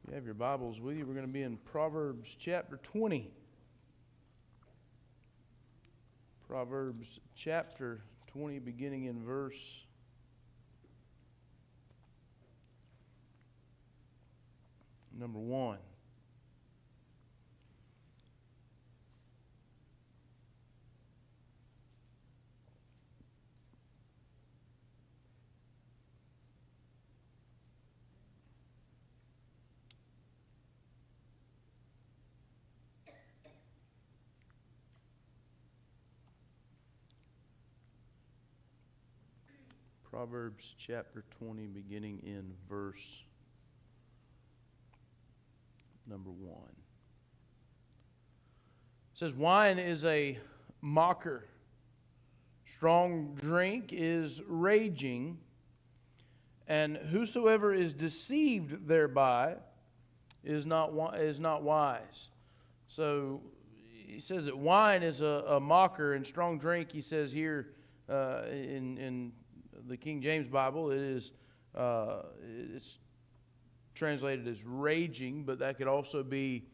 you have your Bibles with you, we're going to be in Proverbs chapter 20. Proverbs chapter 20, beginning in verse number 1. Proverbs chapter 20, beginning in verse number 1. It says, "Wine is a mocker. Strong drink is raging, and whosoever is deceived thereby is not wise." So he says that wine is a mocker, and strong drink, he says here in the King James Bible, it's translated as raging, but that could also be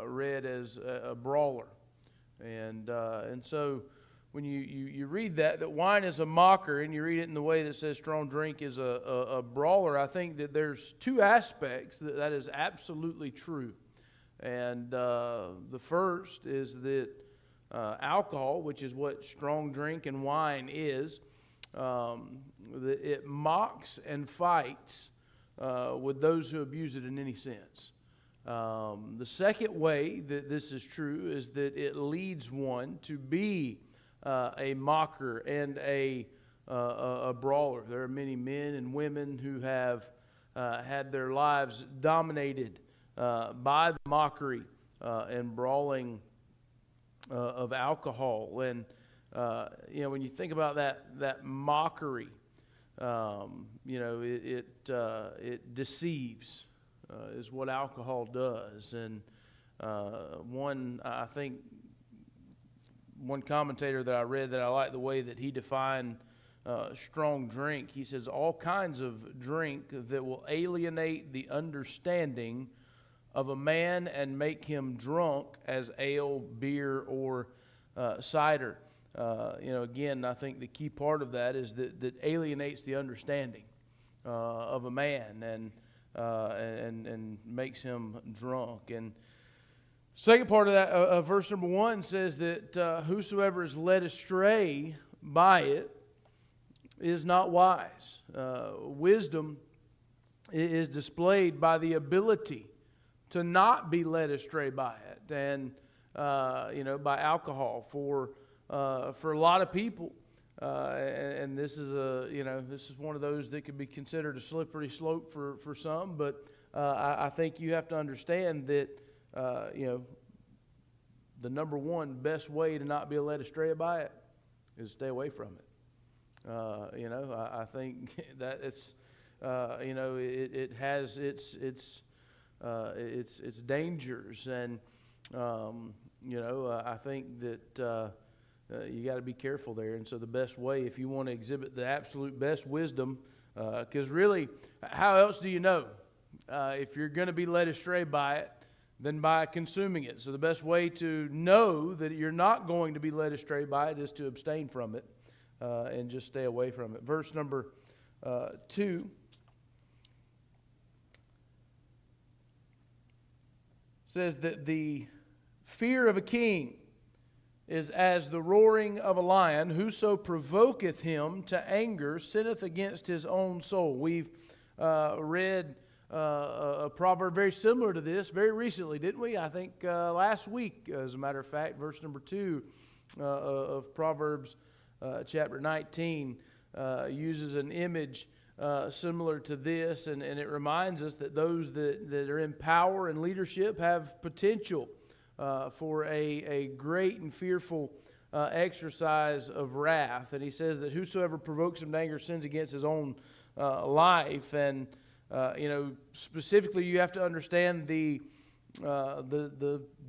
read as a brawler. And so when you read that wine is a mocker, and you read it in the way that says strong drink is a brawler, I think that there's two aspects that is absolutely true. And the first is that alcohol, which is what strong drink and wine is, it mocks and fights with those who abuse it in any sense. The second way that this is true is that it leads one to be a mocker and a brawler. There are many men and women who have had their lives dominated by the mockery and brawling of alcohol. And when you think about that mockery, it deceives, is what alcohol does. And one commentator that I read that I like the way that he defined strong drink. He says, all kinds of drink that will alienate the understanding of a man and make him drunk as ale, beer, or cider. Again, I think the key part of that is that alienates the understanding of a man and makes him drunk. And second part of that, verse number 1 says that whosoever is led astray by it is not wise. Wisdom is displayed by the ability to not be led astray by it, and by alcohol for a lot of people, and this is one of those that could be considered a slippery slope for some. But I think you have to understand that the number one best way to not be led astray by it is to stay away from it. I think that it has its dangers, and I think that. You got to be careful there. And so the best way, if you want to exhibit the absolute best wisdom, because really, how else do you know if you're going to be led astray by it than by consuming it? So the best way to know that you're not going to be led astray by it is to abstain from it and just stay away from it. Verse number 2 says that the fear of a king is as the roaring of a lion. Whoso provoketh him to anger sinneth against his own soul. We've read a proverb very similar to this very recently, didn't we? I think last week, as a matter of fact, verse number 2 of Proverbs chapter 19 uses an image similar to this, and it reminds us that those that are in power and leadership have potential for a great and fearful exercise of wrath. And he says that whosoever provokes him to anger sins against his own life. And specifically, you have to understand the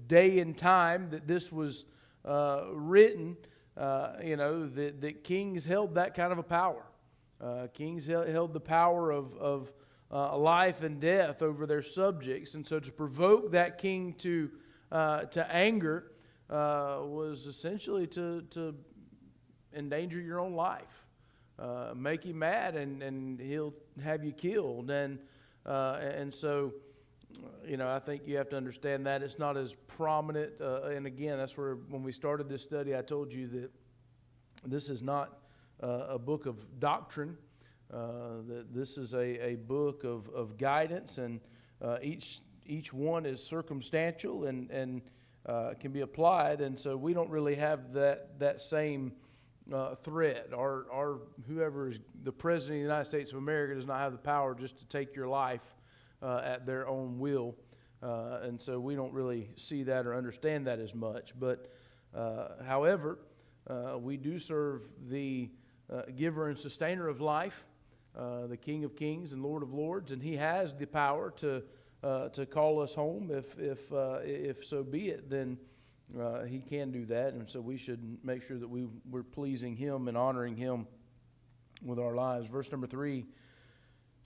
day and time that this was written. That kings held that kind of a power. Kings held the power of life and death over their subjects. And so to provoke that king to anger was essentially to endanger your own life. Make him mad, and he'll have you killed. And so, I think you have to understand that it's not as prominent. And again, that's where when we started this study, I told you that this is not a book of doctrine. That this is a book of guidance, and each one is circumstantial and can be applied. And so we don't really have that same threat. Our whoever is the President of the United States of America does not have the power just to take your life at their own will. And so we don't really see that or understand that as much. But however, we do serve the giver and sustainer of life, the King of Kings and Lord of Lords, and He has the power to call us home if so be it. Then He can do that, and so we should make sure that we're pleasing Him and honoring Him with our lives. Verse number 3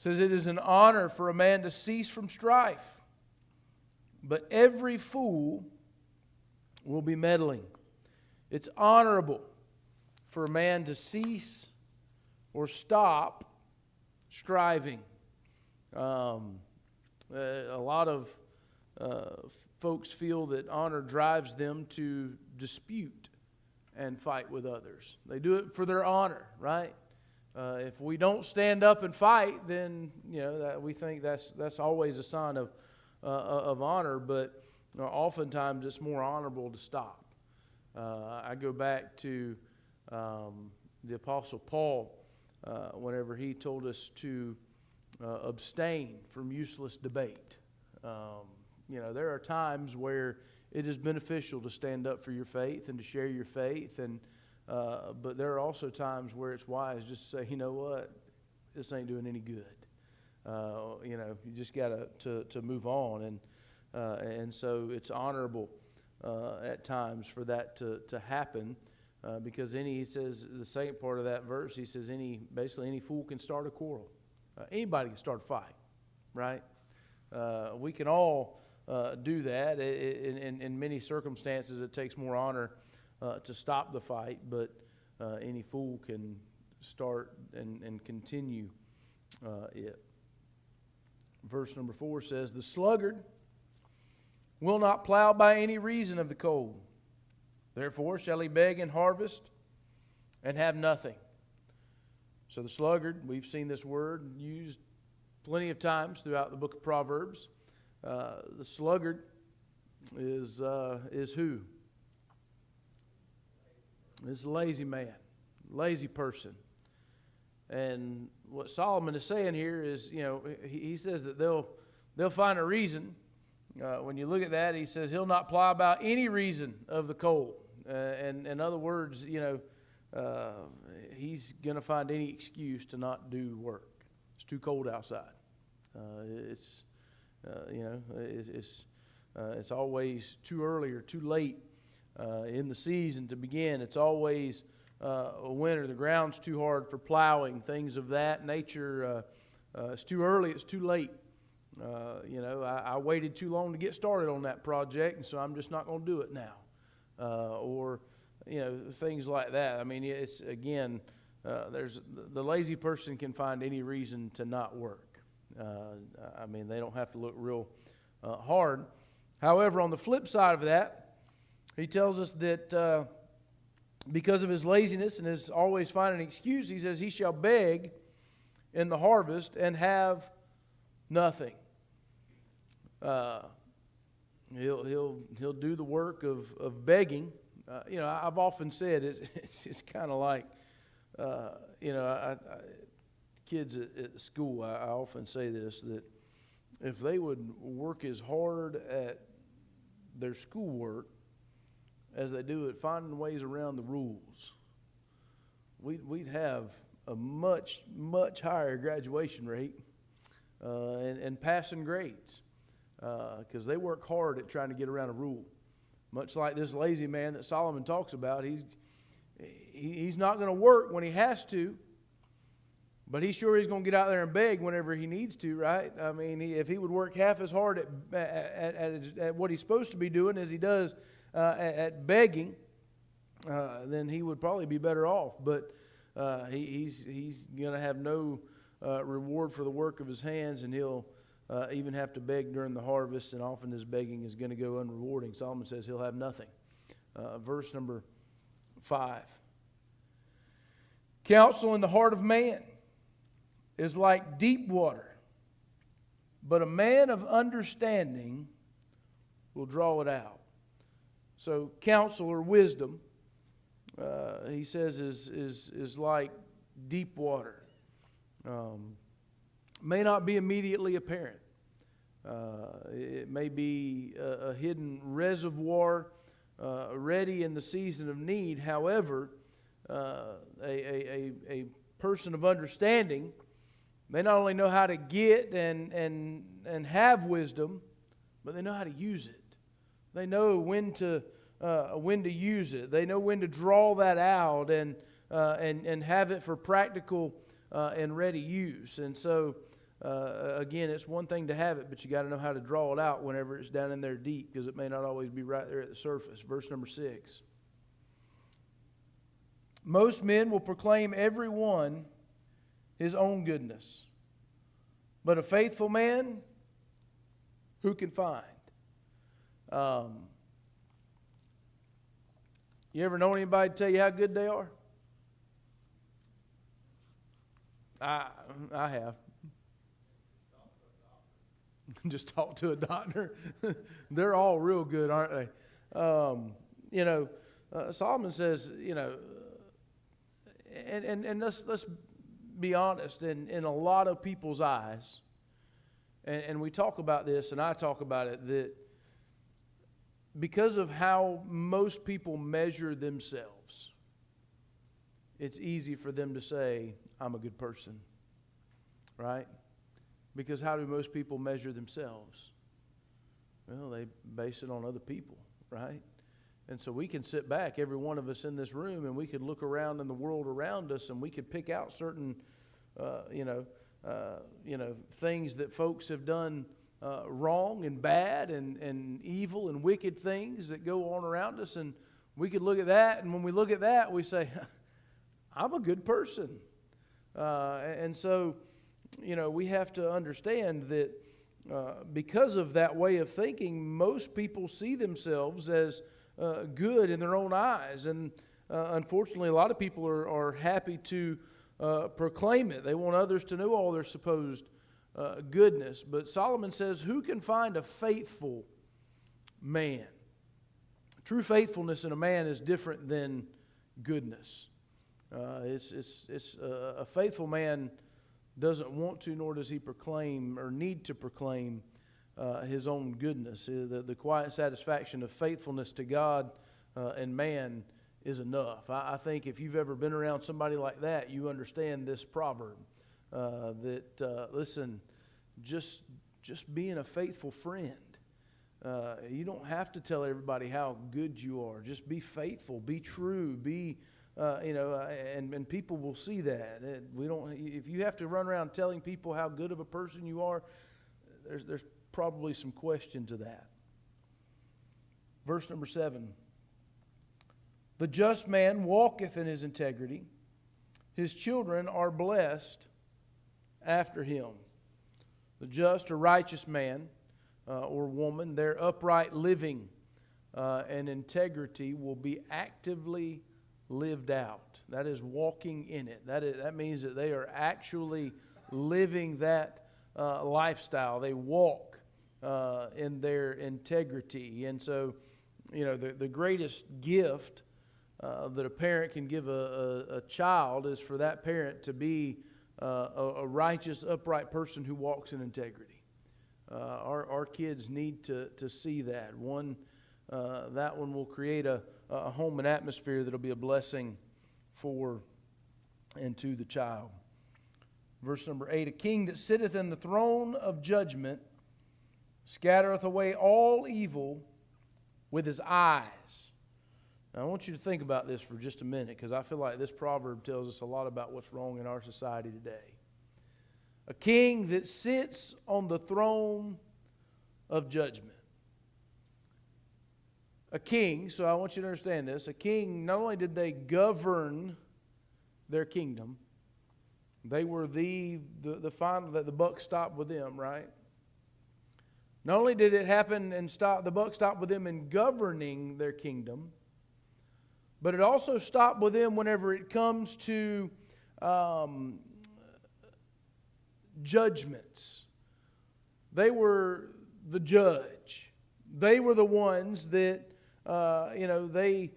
says, "It is an honor for a man to cease from strife, but every fool will be meddling." It's honorable for a man to cease or stop striving. A lot of folks feel that honor drives them to dispute and fight with others. They do it for their honor, right? If we don't stand up and fight, then that we think that's always a sign of honor. But oftentimes it's more honorable to stop. I go back to the Apostle Paul whenever he told us to abstain from useless debate. There are times where it is beneficial to stand up for your faith and to share your faith, but there are also times where it's wise just to say, you know what, this ain't doing any good. You just got to move on, and so it's honorable at times for that to happen, because he says the second part of that verse, he says any fool can start a quarrel. Anybody can start a fight, right? We can all do that. In many circumstances, it takes more honor to stop the fight, but any fool can start and continue it. Verse number 4 says, "The sluggard will not plow by any reason of the cold. Therefore shall he beg in harvest and have nothing." So the sluggard, we've seen this word used plenty of times throughout the book of Proverbs. The sluggard is who? It's a lazy man, lazy person. And what Solomon is saying here is, he says that they'll find a reason. When you look at that, he says he'll not plow about any reason of the cold. And in other words, he's going to find any excuse to not do work. It's too cold outside. It's always too early or too late in the season to begin. It's always winter. The ground's too hard for plowing, things of that nature. It's too early, it's too late. I waited too long to get started on that project, and so I'm just not going to do it now. Or things like that. I mean, it's again, there's the lazy person can find any reason to not work. They don't have to look real hard. However, on the flip side of that, he tells us that because of his laziness and his always finding an excuse, he says he shall beg in the harvest and have nothing. He'll do the work of begging. I've often said it's kind of like, kids at school, I often say this, that if they would work as hard at their schoolwork as they do at finding ways around the rules, we'd have a much, much higher graduation rate and passing grades, because they work hard at trying to get around a rule. Much like this lazy man that Solomon talks about, he's not going to work when he has to, But he's sure he's going to get out there and beg whenever he needs to, right? I mean, if he would work half as hard at what he's supposed to be doing as he does at begging, then he would probably be better off. But he's going to have no reward for the work of his hands, and he'll even have to beg during the harvest, and often his begging is going to go unrewarding. Solomon says he'll have nothing. Verse number 5. Counsel in the heart of man is like deep water, but a man of understanding will draw it out. So counsel or wisdom, he says, is like deep water. May not be immediately apparent. It may be a hidden reservoir ready in the season of need. However, a person of understanding may not only know how to get and have wisdom, but they know how to use it. They know when to use it. They know when to draw that out and have it for practical and ready use. And so, again, it's one thing to have it, but you got to know how to draw it out whenever it's down in there deep, because it may not always be right there at the surface. Verse number 6. Most men will proclaim every one his own goodness, but a faithful man, who can find? You ever know anybody tell you how good they are? I have. Just talk to a doctor. They're all real good, aren't they? Solomon says, and let's be honest, in a lot of people's eyes, and we talk about this, and I talk about it, that because of how most people measure themselves, it's easy for them to say, I'm a good person, right? Because how do most people measure themselves? Well, they base it on other people, right? And so we can sit back, every one of us in this room, and we could look around in the world around us, and we could pick out certain, things that folks have done wrong and bad and evil and wicked things that go on around us, and we could look at that, and when we look at that, we say, I'm a good person. And so, we have to understand that because of that way of thinking, most people see themselves as good in their own eyes. And unfortunately, a lot of people are happy to proclaim it. They want others to know all their supposed goodness. But Solomon says, who can find a faithful man? True faithfulness in a man is different than goodness. It's a faithful man doesn't want to, nor does he proclaim or need to proclaim his own goodness. The quiet satisfaction of faithfulness to God and man is enough. I think if you've ever been around somebody like that, you understand this proverb listen, just being a faithful friend. You don't have to tell everybody how good you are. Just be faithful, be true, be and people will see that. We don't. If you have to run around telling people how good of a person you are, there's probably some question to that. Verse number 7. The just man walketh in his integrity. His children are blessed after him. The just or righteous man or woman, their upright living and integrity will be actively lived out. That is walking in it. That means that they are actually living that lifestyle. They walk in their integrity. And so, the greatest gift that a parent can give a child is for that parent to be a righteous, upright person who walks in integrity. Our kids need to see that. That one will create a home and atmosphere that will be a blessing for and to the child. Verse number 8, a king that sitteth in the throne of judgment scattereth away all evil with his eyes. Now, I want you to think about this for just a minute, because I feel like this proverb tells us a lot about what's wrong in our society today. A king that sits on the throne of judgment. A king, so I want you to understand this, a king, not only did they govern their kingdom, they were the final, that the buck stopped with them, right? Not only did it happen and the buck stopped with them in governing their kingdom, but it also stopped with them whenever it comes to judgments. They were the judge. They were the ones that, they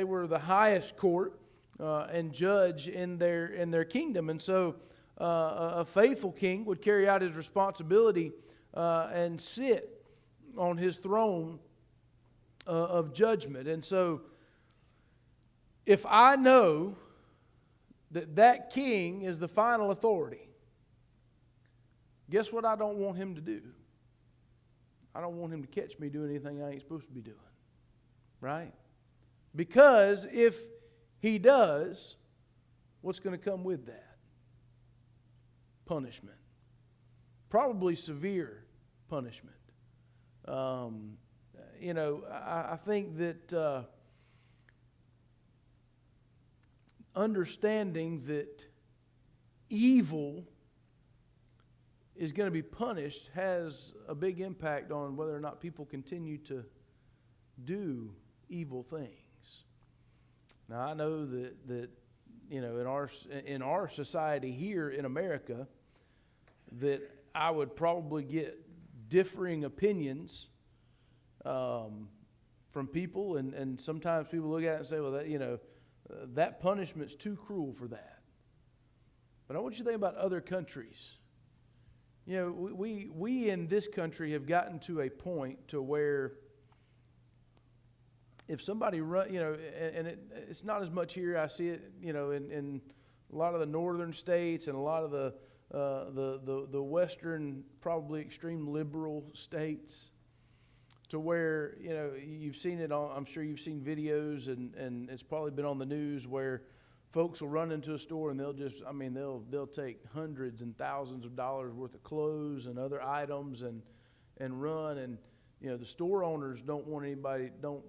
were the highest court and judge in their kingdom. And so a faithful king would carry out his responsibility and sit on his throne of judgment. And so if I know that king is the final authority, guess what I don't want him to do? I don't want him to catch me doing anything I ain't supposed to be doing. Right? Because if he does, what's going to come with that? Punishment. Probably severe punishment. I think that understanding that evil is going to be punished has a big impact on whether or not people continue to do evil things. Now, I know that in our society here in America, that I would probably get differing opinions from people, and sometimes people look at it and say, well, that punishment's too cruel for that. But I want you to think about other countries. We in this country have gotten to a point to where if somebody it's not as much here. I see it, in a lot of the northern states and a lot of the western, probably extreme liberal states, to where you've seen it on. I'm sure you've seen videos, and it's probably been on the news where folks will run into a store and they'll take hundreds and thousands of dollars worth of clothes and other items and run, and the store owners don't want anybody, don't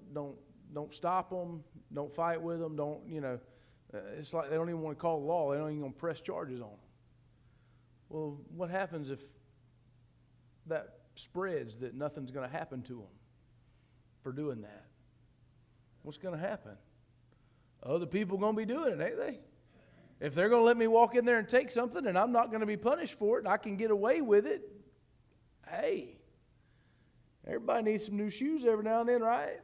stop them, don't fight with them, it's like they don't even want to call the law. They don't even want to press charges on them. Well, what happens if that spreads that nothing's going to happen to them for doing that? What's going to happen? Other people are going to be doing it, ain't they? If they're going to let me walk in there and take something and I'm not going to be punished for it and I can get away with it, hey, everybody needs some new shoes every now and then, right?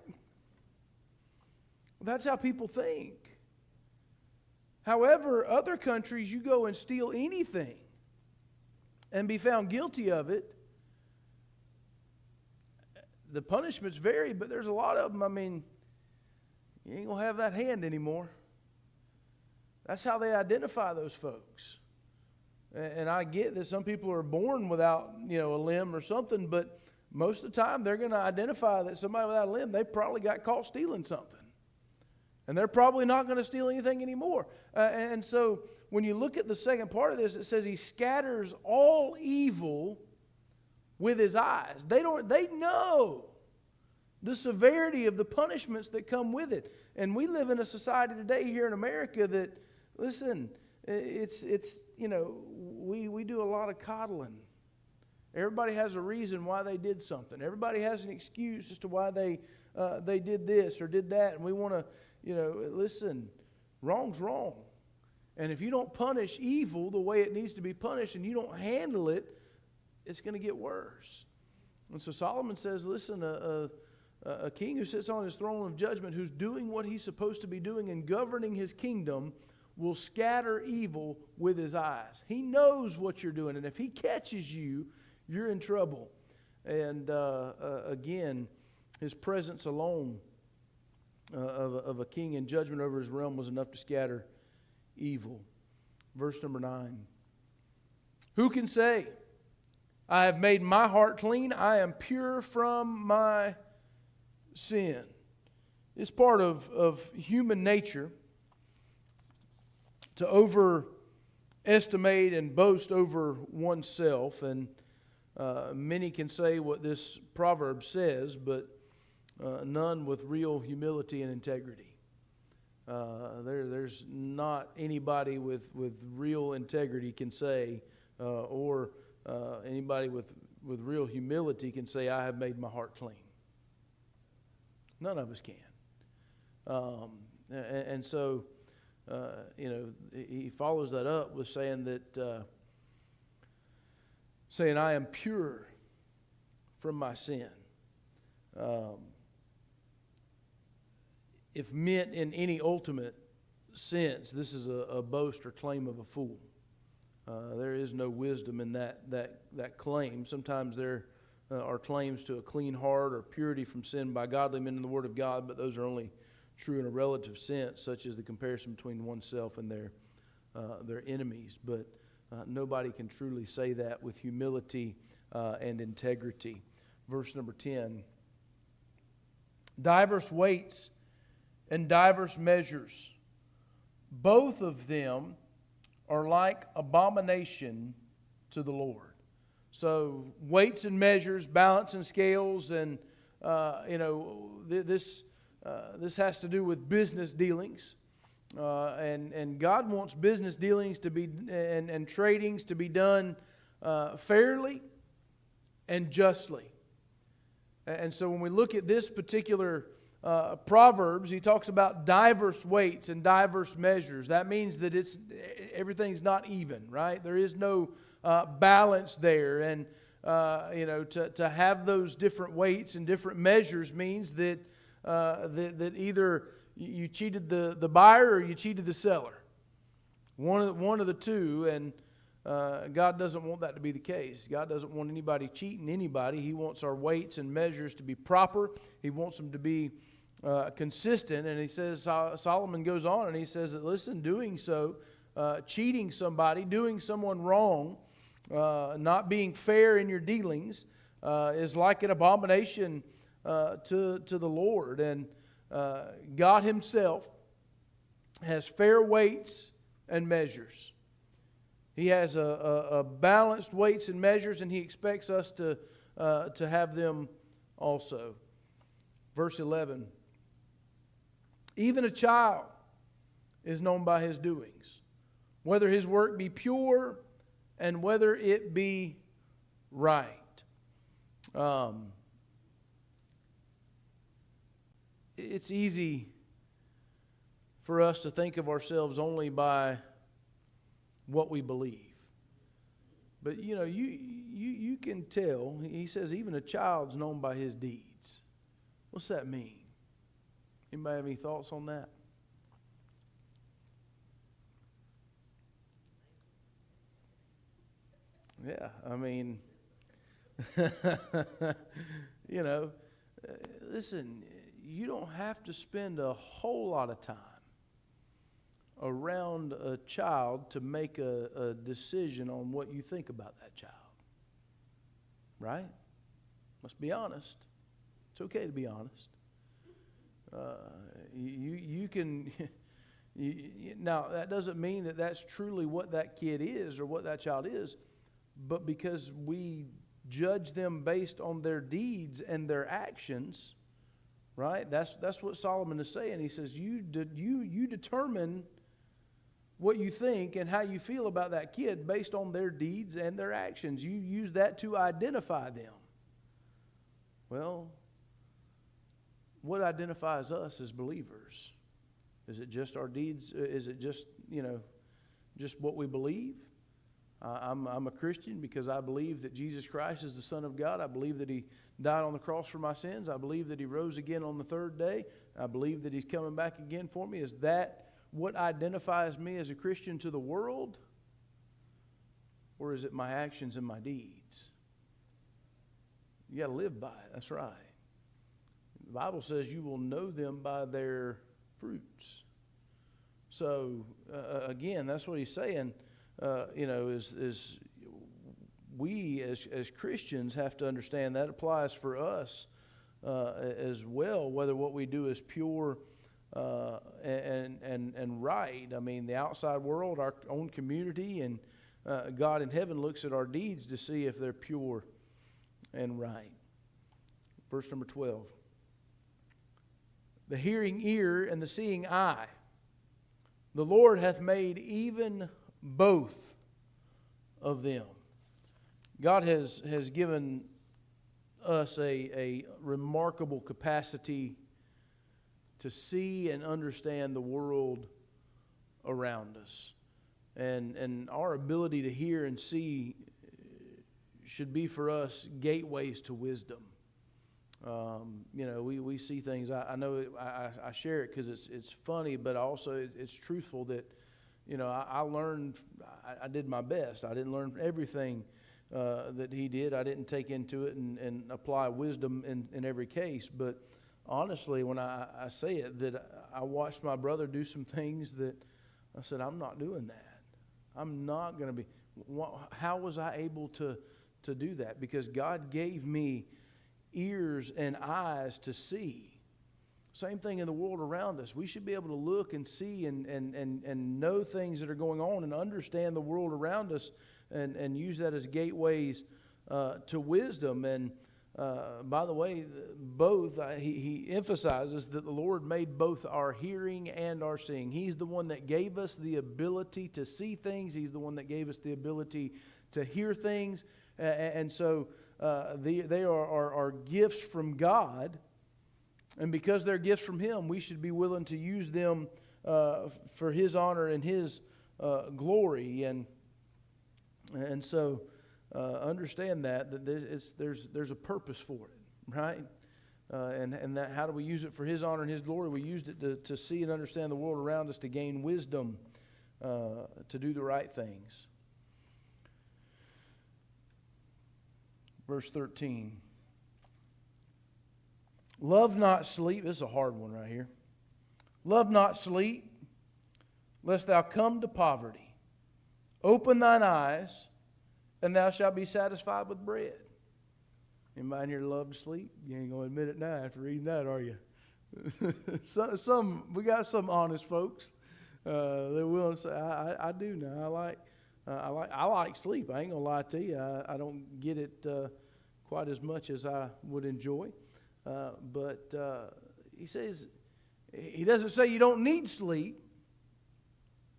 That's how people think. However, other countries, you go and steal anything and be found guilty of it, the punishments vary, but there's a lot of them, you ain't going to have that hand anymore. That's how they identify those folks. And I get that some people are born without, a limb or something, but most of the time they're going to identify that somebody without a limb, they probably got caught stealing something. And they're probably not going to steal anything anymore. And so when you look at the second part of this, it says he scatters all evil with his eyes. They know the severity of the punishments that come with it. And we live in a society today here in America that, listen, we do a lot of coddling. Everybody has a reason why they did something. Everybody has an excuse as to why they did this or did that. And we want to, listen, wrong's wrong. And if you don't punish evil the way it needs to be punished and you don't handle it, it's going to get worse. And so Solomon says, listen, a king who sits on his throne of judgment, who's doing what he's supposed to be doing and governing his kingdom, will scatter evil with his eyes. He knows what you're doing, and if he catches you, you're in trouble. And again, his presence alone of a king in judgment over his realm was enough to scatter evil. Verse number 9. Who can say, I have made my heart clean, I am pure from my sin? It's part of human nature to estimate and boast over oneself, and many can say what this proverb says, but none with real humility and integrity. There's not anybody with real integrity can say, or anybody with real humility can say, I have made my heart clean. None of us can. And so, he follows that up with saying that, I am pure from my sin. If meant in any ultimate sense, this is a boast or claim of a fool. There is no wisdom in that claim. Sometimes there are claims to a clean heart or purity from sin by godly men in the Word of God, but those are only true in a relative sense, such as the comparison between oneself and their enemies. But nobody can truly say that with humility and integrity. Verse number 10. Diverse weights and diverse measures, both of them are like abomination to the Lord. So weights and measures, balance and scales, and this has to do with business dealings, and God wants business dealings to be and tradings to be done fairly and justly. And so when we look at this particular Proverbs, he talks about diverse weights and diverse measures. That means that everything's not even, right? There is no balance there, and to have those different weights and different measures means that that either you cheated the buyer or you cheated the seller. One of the two, and God doesn't want that to be the case. God doesn't want anybody cheating anybody. He wants our weights and measures to be proper. He wants them to be consistent. And he says, Solomon goes on and he says that, listen, doing so, cheating somebody, doing someone wrong, not being fair in your dealings, is like an abomination to the Lord. And God Himself has fair weights and measures. He has a balanced weights and measures, and He expects us to have them also. Verse 11. Even a child is known by his doings, whether his work be pure and whether it be right. It's easy for us to think of ourselves only by what we believe. But you can tell. He says even a child's known by his deeds. What's that mean? Anybody have any thoughts on that? Yeah, I mean, listen, you don't have to spend a whole lot of time around a child to make a decision on what you think about that child. Right? Let's be honest. It's okay to be honest. You can... Now, that doesn't mean that that's truly what that kid is or what that child is, but because we judge them based on their deeds and their actions, right? That's what Solomon is saying. He says, you determine what you think and how you feel about that kid based on their deeds and their actions. You use that to identify them. Well, what identifies us as believers? Is it just our deeds? Is it just what we believe? I'm a Christian because I believe that Jesus Christ is the Son of God. I believe that He died on the cross for my sins. I believe that He rose again on the third day. I believe that He's coming back again for me. Is that what identifies me as a Christian to the world? Or is it my actions and my deeds? You got to live by it. That's right. The Bible says you will know them by their fruits. So, again, that's what he's saying, is we as Christians have to understand that applies for us as well, whether what we do is pure and right. I mean, the outside world, our own community, and God in heaven looks at our deeds to see if they're pure and right. Verse number 12. The hearing ear and the seeing eye, the Lord hath made even both of them. God has given us a remarkable capacity to see and understand the world around us. And our ability to hear and see should be for us gateways to wisdom. We see things. I know I share it because it's funny, but also it's truthful that, I learned, I did my best. I didn't learn everything that he did. I didn't take into it and apply wisdom in every case. But honestly, when I say it, that I watched my brother do some things that I said, I'm not doing that. I'm not going to be. How was I able to do that? Because God gave me ears and eyes to see. Same thing in the world around us. We should be able to look and see and know things that are going on and understand the world around us and use that as gateways to wisdom. And by the way, both, he emphasizes that the Lord made both our hearing and our seeing. He's the one that gave us the ability to see things. He's the one that gave us the ability to hear things. And so they are gifts from God. And because they're gifts from Him, we should be willing to use them for His honor and His glory. And so understand that there's a purpose for it, right? And that how do we use it for His honor and His glory? We used it to see and understand the world around us, to gain wisdom, to do the right things. Verse 13. Love not sleep. This is a hard one right here. Love not sleep, lest thou come to poverty. Open thine eyes, and thou shalt be satisfied with bread. Anybody in here love to sleep? You ain't going to admit it now after reading that, are you? We got some honest folks. They're willing to say, I do now. I like sleep. I ain't going to lie to you. I don't get it quite as much as I would enjoy. But he says, he doesn't say you don't need sleep,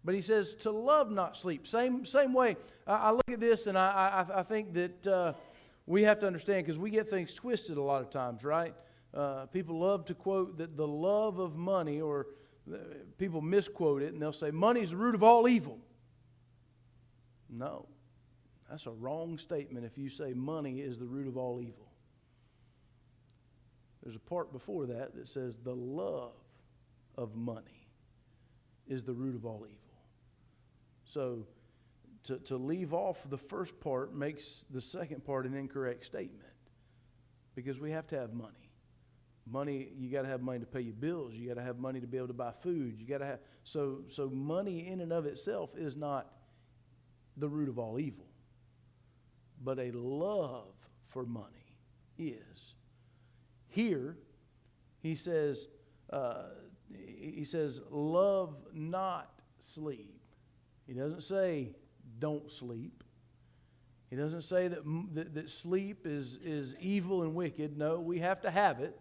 but he says to love not sleep. Same way. I look at this and I think that we have to understand, because we get things twisted a lot of times, right? People love to quote that the love of money, or people misquote it and they'll say money is the root of all evil. No, that's a wrong statement if you say money is the root of all evil. There's a part before that that says the love of money is the root of all evil. So to leave off the first part makes the second part an incorrect statement, because we have to have money. Money, you got to have money to pay your bills. You got to have money to be able to buy food. You got to have so money in and of itself is not the root of all evil, but a love for money is. Here, he says, love not sleep. He doesn't say don't sleep. He doesn't say that sleep is evil and wicked. No, we have to have it.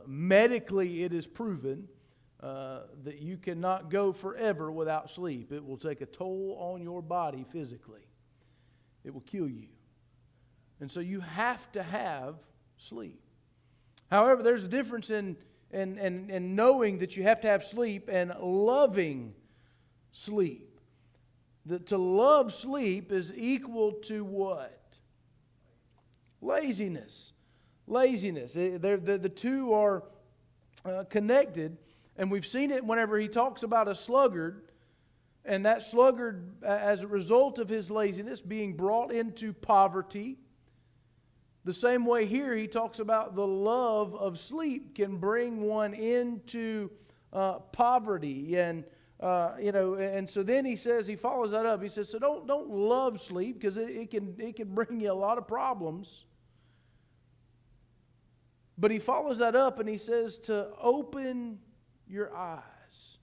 Medically, it is proven that you cannot go forever without sleep. It will take a toll on your body physically. It will kill you. And so you have to have sleep. However, there's a difference in knowing that you have to have sleep and loving sleep. To love sleep is equal to what? Laziness. Laziness. The two are connected, and we've seen it whenever he talks about a sluggard, and that sluggard, as a result of his laziness, being brought into poverty. The same way here, he talks about the love of sleep can bring one into poverty, and and so then he says, he follows that up. He says, so don't love sleep, because it can bring you a lot of problems. But he follows that up and he says to open your eyes,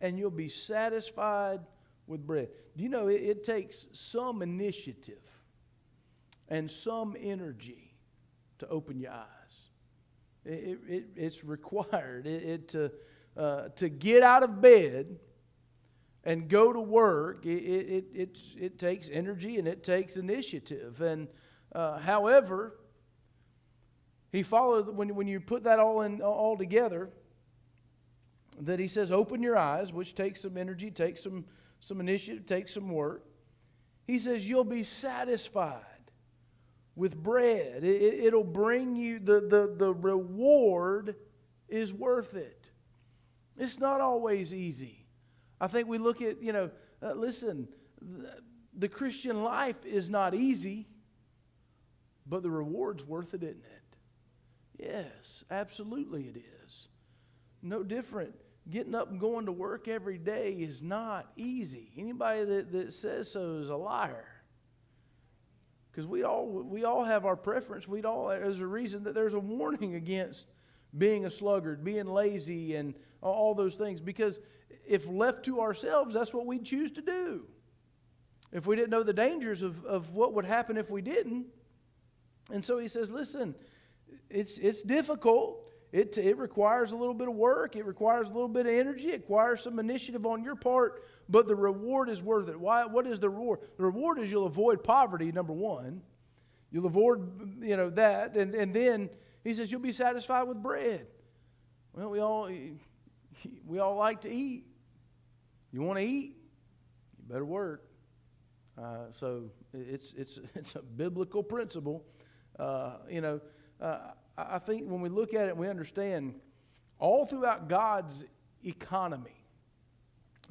and you'll be satisfied with bread. Do you know it takes some initiative and some energy to open your eyes? It's required to get out of bed and go to work. It takes energy and it takes initiative. And however, he followed when you put that all together. That he says, open your eyes, which takes some energy, takes some initiative, takes some work. He says you'll be satisfied with bread. It'll bring you, the reward is worth it. It's not always easy. I think we look at, listen, the Christian life is not easy, but the reward's worth it, isn't it? Yes, absolutely it is. No different. Getting up and going to work every day is not easy. Anybody that says so is a liar. Because we all have our preference. There's a reason that there's a warning against being a sluggard, being lazy, and all those things. Because if left to ourselves, that's what we'd choose to do. If we didn't know the dangers of what would happen if we didn't. And so he says, listen, it's difficult. It requires a little bit of work. It requires a little bit of energy. It requires some initiative on your part, but the reward is worth it. Why? What is the reward? The reward is you'll avoid poverty, number one. You'll avoid, that. And then he says you'll be satisfied with bread. Well, we all like to eat. You want to eat? You better work. So it's a biblical principle. I think when we look at it, we understand all throughout God's economy.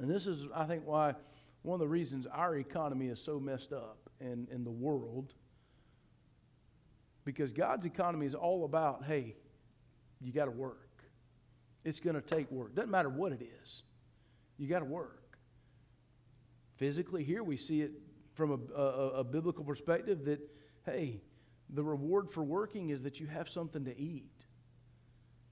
And this is, I think, why one of the reasons our economy is so messed up in the world. Because God's economy is all about, hey, you got to work. It's going to take work. Doesn't matter what it is. You got to work. Physically, here we see it from a biblical perspective that, hey, the reward for working is that you have something to eat.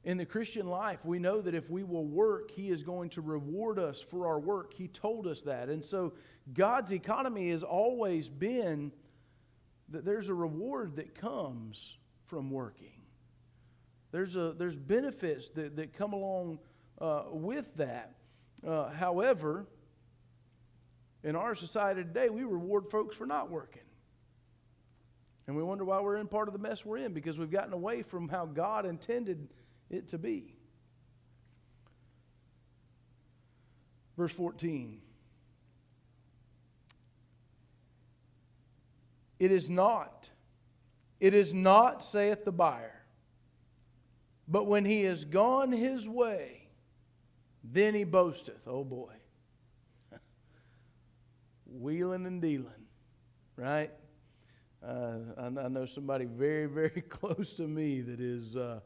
In the Christian life, we know that if we will work, He is going to reward us for our work. He told us that. And so God's economy has always been that there's a reward that comes from working. There's benefits that come along with that. However, in our society today, we reward folks for not working. And we wonder why we're in part of the mess we're in, because we've gotten away from how God intended it to be. Verse 14. It is not, saith the buyer, but when he is gone his way, then he boasteth. Oh boy. Wheeling and dealing, right? I know somebody very, very close to me that is a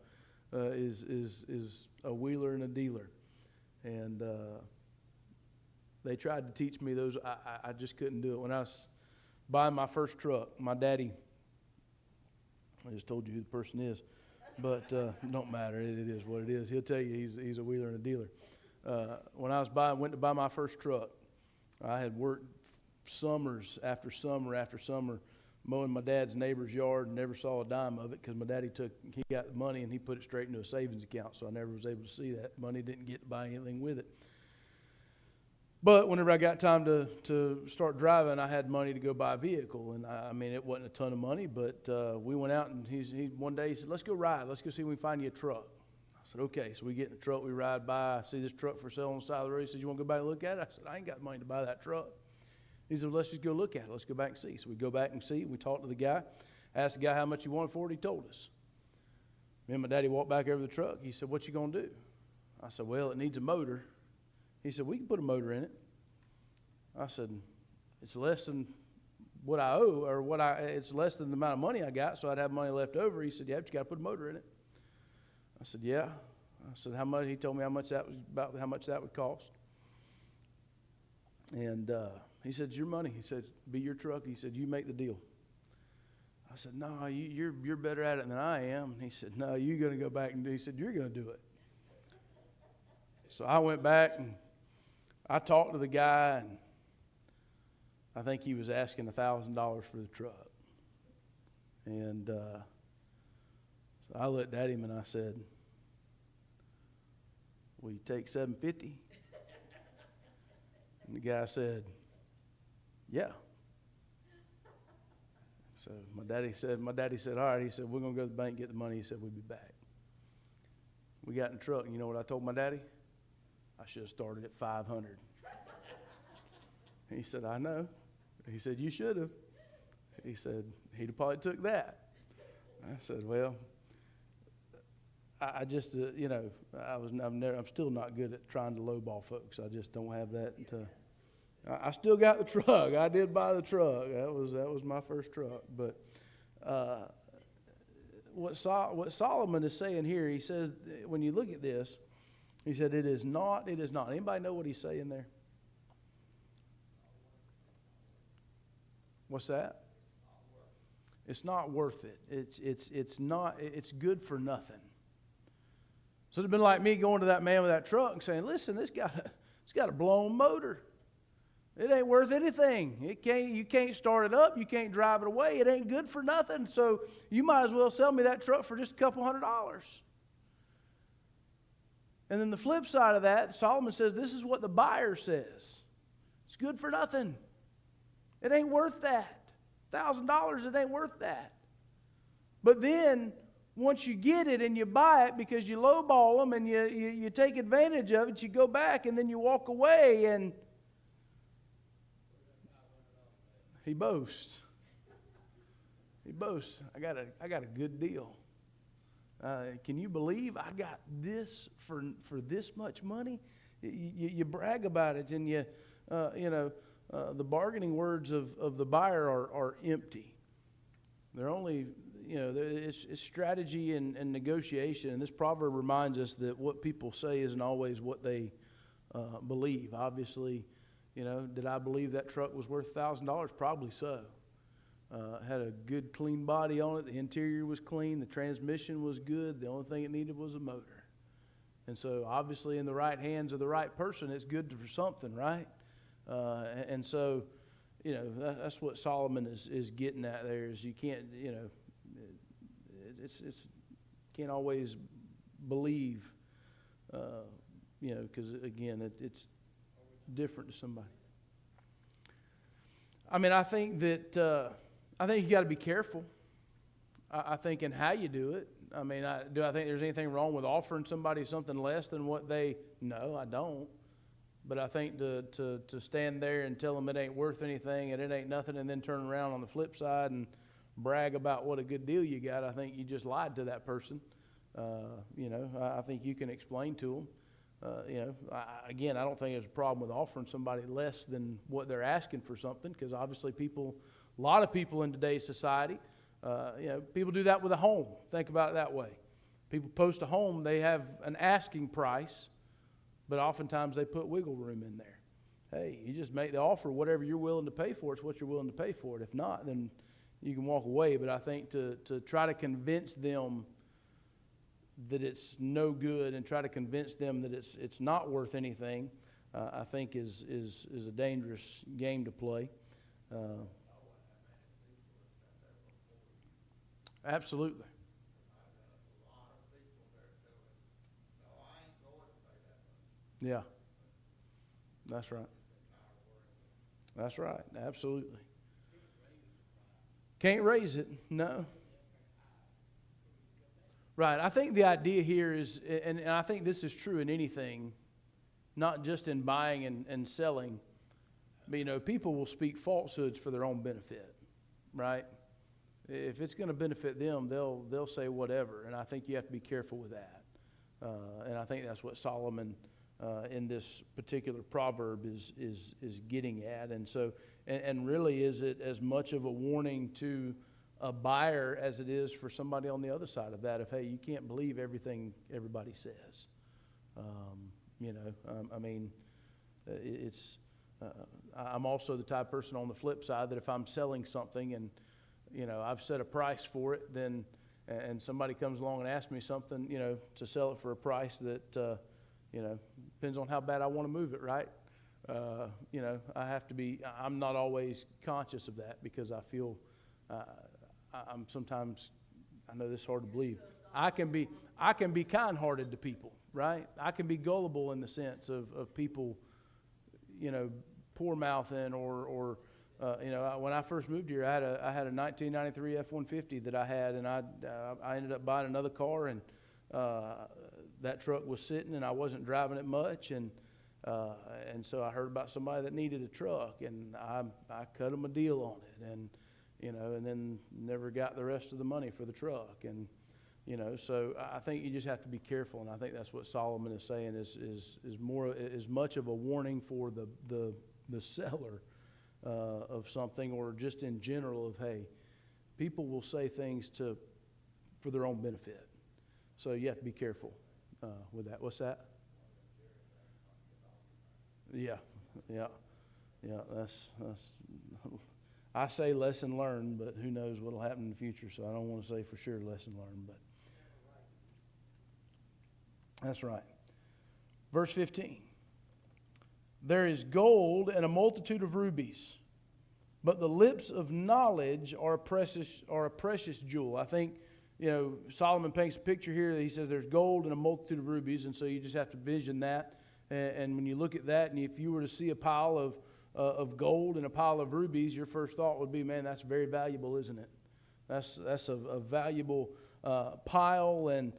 wheeler and a dealer, and they tried to teach me those. I just couldn't do it. When I was buying my first truck, my daddy, I just told you who the person is, but it don't matter. It is what it is. He'll tell you he's a wheeler and a dealer. When I went to buy my first truck, I had worked summers after summer after summer mowing my dad's neighbor's yard and never saw a dime of it because my daddy he got the money and he put it straight into a savings account, so I never was able to see that money. Didn't get to buy anything with it. But whenever I got time to start driving, I had money to go buy a vehicle, and I mean it wasn't a ton of money, but we went out and he one day he said, "Let's go ride. Let's go see if we can find you a truck." I said, "Okay." So we get in the truck, we ride by. I see this truck for sale on the side of the road. He says, "You want to go back and look at it?" I said, "I ain't got money to buy that truck." He said, "Let's just go look at it. Let's go back and see." So we go back and see. We talked to the guy. Asked the guy how much he wanted for it. He told us. Me and my daddy walked back over the truck. He said, "What you going to do?" I said, "Well, it needs a motor." He said, "We can put a motor in it." I said, "It's less than what I owe, or it's less than the amount of money I got, so I'd have money left over." He said, "Yeah, but you got to put a motor in it." I said, "Yeah." I said, "How much?" He told me how much that was, about how much that would cost. And he said, "It's your money." He said, "Be your truck." He said, "You make the deal." I said, "No, you're better at it than I am." And he said, "No, you're going to go back and do." He said, "You're going to do it." So I went back and I talked to the guy, and I think he was asking $1,000 for the truck. And so I looked at him and I said, "Will you take $750?" And the guy said, "Yeah." So my daddy said, "All right." He said, "We're going to go to the bank and get the money." He said, "We'll be back." We got in the truck, and you know what I told my daddy? I should have started at 500. He said, "I know." He said, "You should have." He said, "He'd have probably took that." I said, "Well, I just, I'm still not good at trying to lowball folks. I just don't have that. I still got the truck. I did buy the truck. That was my first truck. But what Solomon is saying here, he says, when you look at this, he said, it is not. Anybody know what he's saying there? What's that? It's not worth it. It's good for nothing. So it'd been like me going to that man with that truck and saying, "Listen, it's got a blown motor. It ain't worth anything. You can't start it up. You can't drive it away. It ain't good for nothing. So you might as well sell me that truck for just a couple $100." And then the flip side of that, Solomon says, this is what the buyer says. It's good for nothing. It ain't worth that. $1,000, it ain't worth that. But then, once you get it and you buy it because you lowball them and you take advantage of it, you go back and then you walk away and he boasts. He boasts. I got a good deal. Can you believe I got this for this much money? You brag about it, and the bargaining words of the buyer are empty. They're only, it's strategy and negotiation. And this proverb reminds us that what people say isn't always what they believe. Obviously, did I believe that truck was worth $1,000? Probably so. Had a good, clean body on it. The interior was clean. The transmission was good. The only thing it needed was a motor. And so, obviously, in the right hands of the right person, it's good for something, right? And so, that's what Solomon is getting at there. Is you can't, it's can't always believe, because again, it's different to somebody. I mean, I think that I think you got to be careful. I think in how you do it. I mean, do I think there's anything wrong with offering somebody something less than what they? No, I don't. But I think to stand there and tell them it ain't worth anything and it ain't nothing, and then turn around on the flip side and brag about what a good deal you got, I think you just lied to that person. I think you can explain to them. Again, I don't think there's a problem with offering somebody less than what they're asking for something, because obviously a lot of people in today's society, people do that with a home. Think about it that way. People post a home, they have an asking price, but oftentimes they put wiggle room in there. Hey, you just make the offer, whatever you're willing to pay for, it's what you're willing to pay for it. If not, then you can walk away. But I think to try to convince them that it's no good and try to convince them that it's not worth anything, I think is a dangerous game to play. Absolutely. Yeah. That's right. That's right. Absolutely. Can't raise it. No. Right. I think the idea here is, and I think this is true in anything, not just in buying and selling, but people will speak falsehoods for their own benefit, right? If it's going to benefit them, they'll say whatever, and I think you have to be careful with that. And I think that's what Solomon in this particular proverb is getting at. And so, and really, is it as much of a warning to a buyer as it is for somebody on the other side of that? If, hey, you can't believe everything everybody says. I'm also the type of person on the flip side that if I'm selling something and I've set a price for it, then and somebody comes along and asks me something, to sell it for a price that Depends on how bad I want to move it, right? I'm not always conscious of that because I feel I'm sometimes, I know this is hard to believe, I can be kind-hearted to people, right? I can be gullible in the sense of people, poor mouthing or when I first moved here, I had a 1993 F-150 that I had, and I ended up buying another car, and that truck was sitting, and I wasn't driving it much, and so I heard about somebody that needed a truck, and I cut them a deal on it, and and then never got the rest of the money for the truck, and so I think you just have to be careful, and I think that's what Solomon is saying is much of a warning for the seller of something, or just in general of, hey, people will say things for their own benefit, so you have to be careful with that. What's that? Yeah. That's. I say lesson learned, but who knows what'll happen in the future? So I don't want to say for sure lesson learned, but that's right. Verse 15. There is gold and a multitude of rubies, but the lips of knowledge are a precious jewel. I think, Solomon paints a picture here that he says there's gold and a multitude of rubies, and so you just have to vision that. And when you look at that, and if you were to see a pile of gold and a pile of rubies, your first thought would be, man, that's very valuable, isn't it? That's a valuable pile, and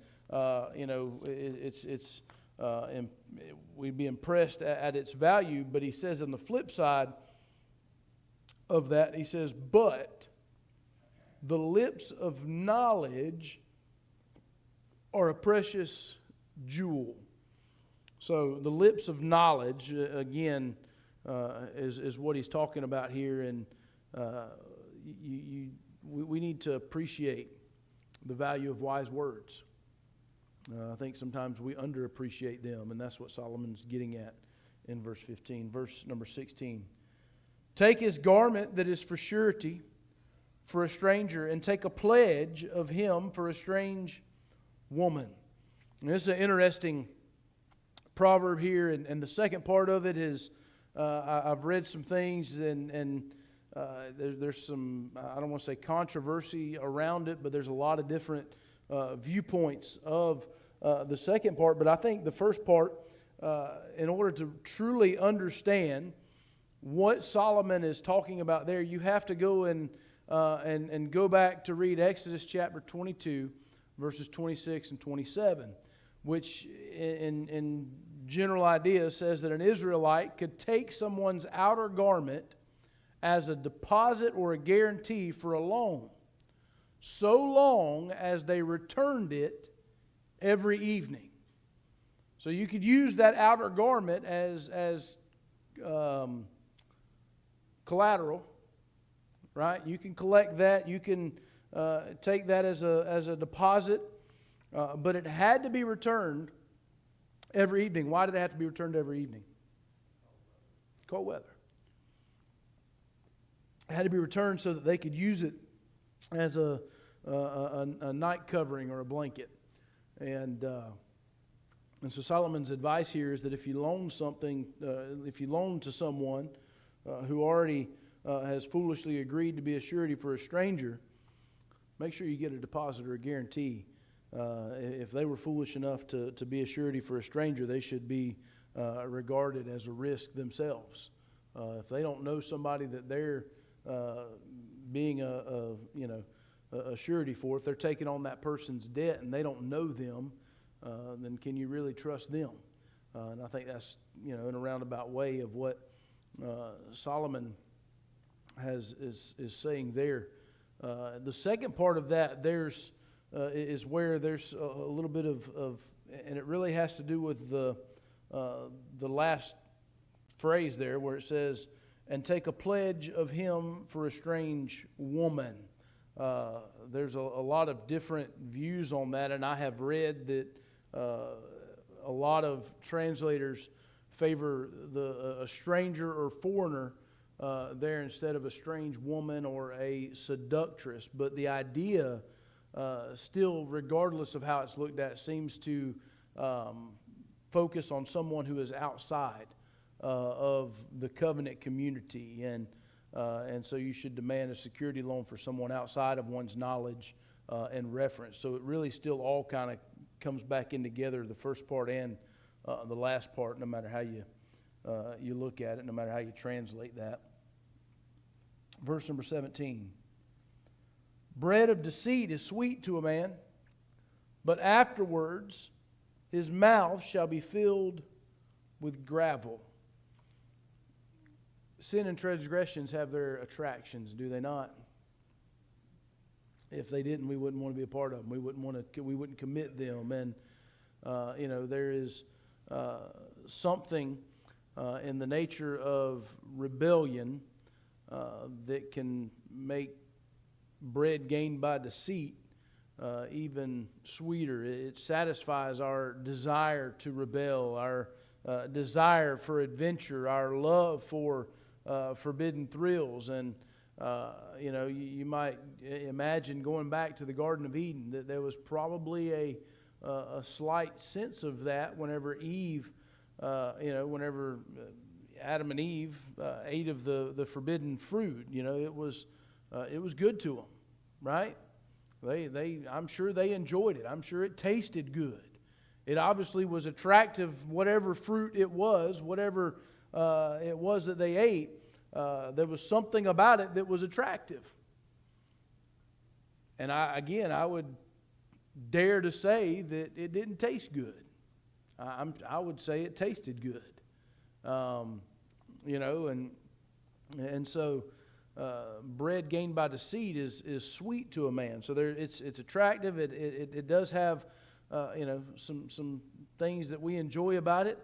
we'd be impressed at its value. But he says on the flip side of that, he says, but the lips of knowledge are a precious jewel. So the lips of knowledge, again, is what he's talking about here, and we need to appreciate the value of wise words. I think sometimes we underappreciate them, and that's what Solomon's getting at in verse 15. Verse number 16. Take his garment that is for surety for a stranger, and take a pledge of him for a strange woman. And this is an interesting proverb here, and the second part of it is, I've read some things, and there's some, I don't want to say controversy around it, but there's a lot of different viewpoints of the second part. But I think the first part, in order to truly understand what Solomon is talking about there, you have to go and go back to read Exodus chapter 22, verses 26 and 27, which in general idea says that an Israelite could take someone's outer garment as a deposit or a guarantee for a loan, so long as they returned it every evening. So you could use that outer garment as collateral, right? You can collect that. You can take that as a deposit, but it had to be returned every evening. Why did they have to be returned every evening? Cold weather. It had to be returned so that they could use it as a night covering or a blanket. And so Solomon's advice here is that if you loan something, if you loan to someone who already has foolishly agreed to be a surety for a stranger, make sure you get a deposit or a guarantee. If they were foolish enough to be a surety for a stranger, they should be regarded as a risk themselves. If they don't know somebody that they're being a surety for, if they're taking on that person's debt and they don't know them, then can you really trust them? And I think that's in a roundabout way of what Solomon is saying there. The second part of that is where there's a little bit of, and it really has to do with the last phrase there where it says, and take a pledge of him for a strange woman. There's a lot of different views on that, and I have read that a lot of translators favor a stranger or foreigner there instead of a strange woman or a seductress. But the idea, still, regardless of how it's looked at, seems to focus on someone who is outside of the covenant community, and so you should demand a security loan for someone outside of one's knowledge and reference. So it really still all kind of comes back in together, the first part and the last part, no matter how you look at it, no matter how you translate that. Verse number 17. Bread of deceit is sweet to a man, but afterwards his mouth shall be filled with gravel. Sin and transgressions have their attractions, do they not? If they didn't, we wouldn't want to be a part of them. We wouldn't commit them. And there is something in the nature of rebellion that can make bread gained by deceit even sweeter. It satisfies our desire to rebel, our desire for adventure, our love for forbidden thrills. And you might imagine going back to the Garden of Eden that there was probably a slight sense of that whenever whenever Adam and Eve ate of the forbidden fruit. It was good to them, right? I'm sure they enjoyed it. I'm sure it tasted good. It obviously was attractive, whatever fruit it was, whatever it was that they ate. There was something about it that was attractive. And I would dare to say that it didn't taste good. I would say it tasted good. And so bread gained by deceit is sweet to a man. So it's attractive. It does have some things that we enjoy about it.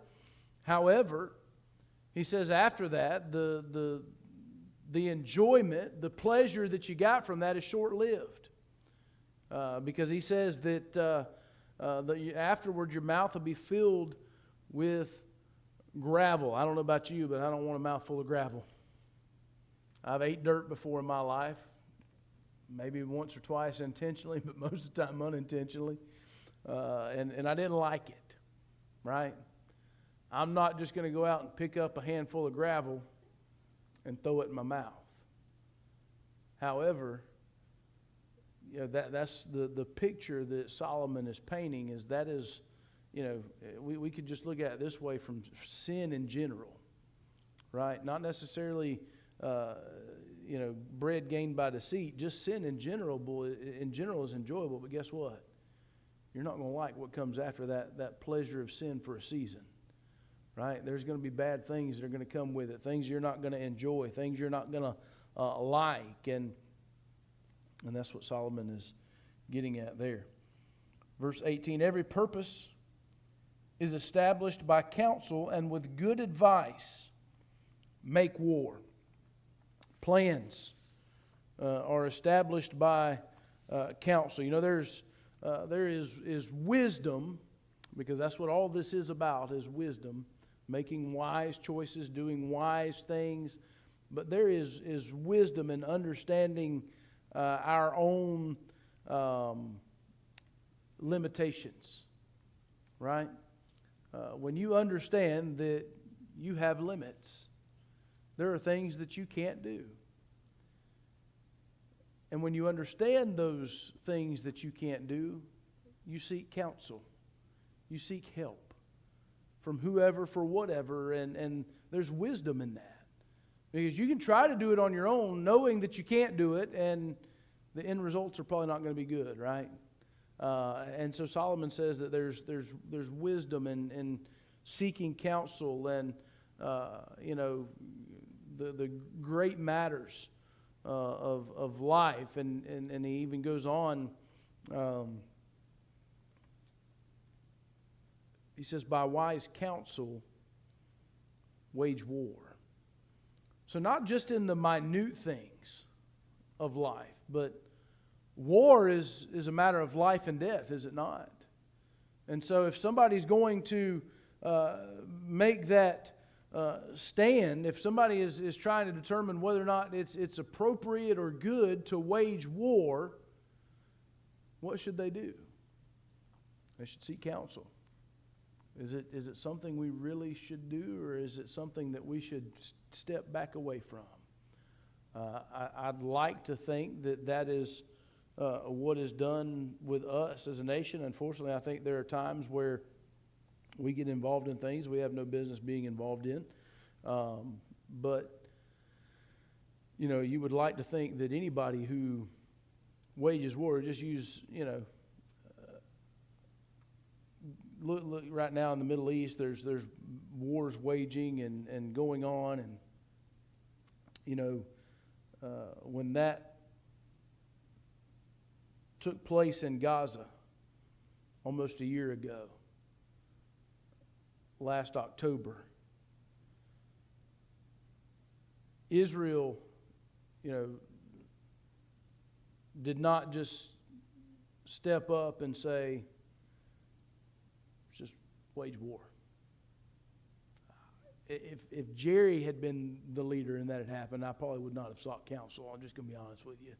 However, he says after that, the enjoyment, the pleasure that you got from that is short-lived. Because he says that afterward your mouth will be filled with gravel. I don't know about you, but I don't want a mouthful of gravel. I've ate dirt before in my life, maybe once or twice intentionally, but most of the time unintentionally. And I didn't like it, right? I'm not just going to go out and pick up a handful of gravel and throw it in my mouth. However, that's the picture that Solomon is painting. We could just look at it this way from sin in general, right? Not necessarily bread gained by deceit. Just sin in general is enjoyable. But guess what? You're not going to like what comes after that pleasure of sin for a season. Right? There's going to be bad things that are going to come with it, things you're not going to enjoy, things you're not going to like, and that's what Solomon is getting at there. Verse 18, every purpose is established by counsel, and with good advice make war. Plans are established by counsel. There is wisdom, because that's what all this is about, is wisdom. Making wise choices, doing wise things. But there is wisdom in understanding our own limitations, right? When you understand that you have limits, there are things that you can't do. And when you understand those things that you can't do, you seek counsel. You seek help from whoever for whatever, and there's wisdom in that. Because you can try to do it on your own, knowing that you can't do it, and the end results are probably not going to be good, right? And so Solomon says that there's wisdom in seeking counsel, and the great matters of life, and he even goes on. He says, by wise counsel, wage war. So not just in the minute things of life, but war is a matter of life and death, is it not? And so if somebody's going to make that stand, if somebody is trying to determine whether or not it's appropriate or good to wage war, what should they do? They should seek counsel. Is it something we really should do, or is it something that we should step back away from? I'd like to think that is what is done with us as a nation. Unfortunately, I think there are times where we get involved in things we have no business being involved in. But, you would like to think that anybody who wages war, just use, look right now in the Middle East, there's wars waging and going on, and when that took place in Gaza almost a year ago, last October, Israel, did not just step up and say, just wage war. If Jerry had been the leader and that had happened, I probably would not have sought counsel. I'm just going to be honest with you.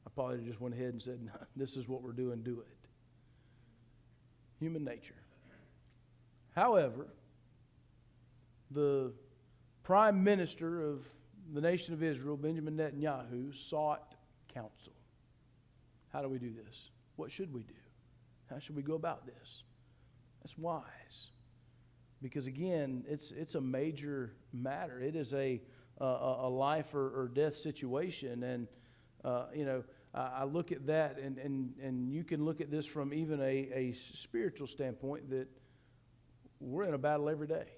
I probably just went ahead and said, no, this is what we're doing, do it. Human nature. However, the prime minister of the nation of Israel, Benjamin Netanyahu, sought counsel. How do we do this? What should we do? How should we go about this? That's wise. Because again, it's a major matter. It is a life or death situation. And, I look at that, and you can look at this from even a spiritual standpoint, that we're in a battle every day,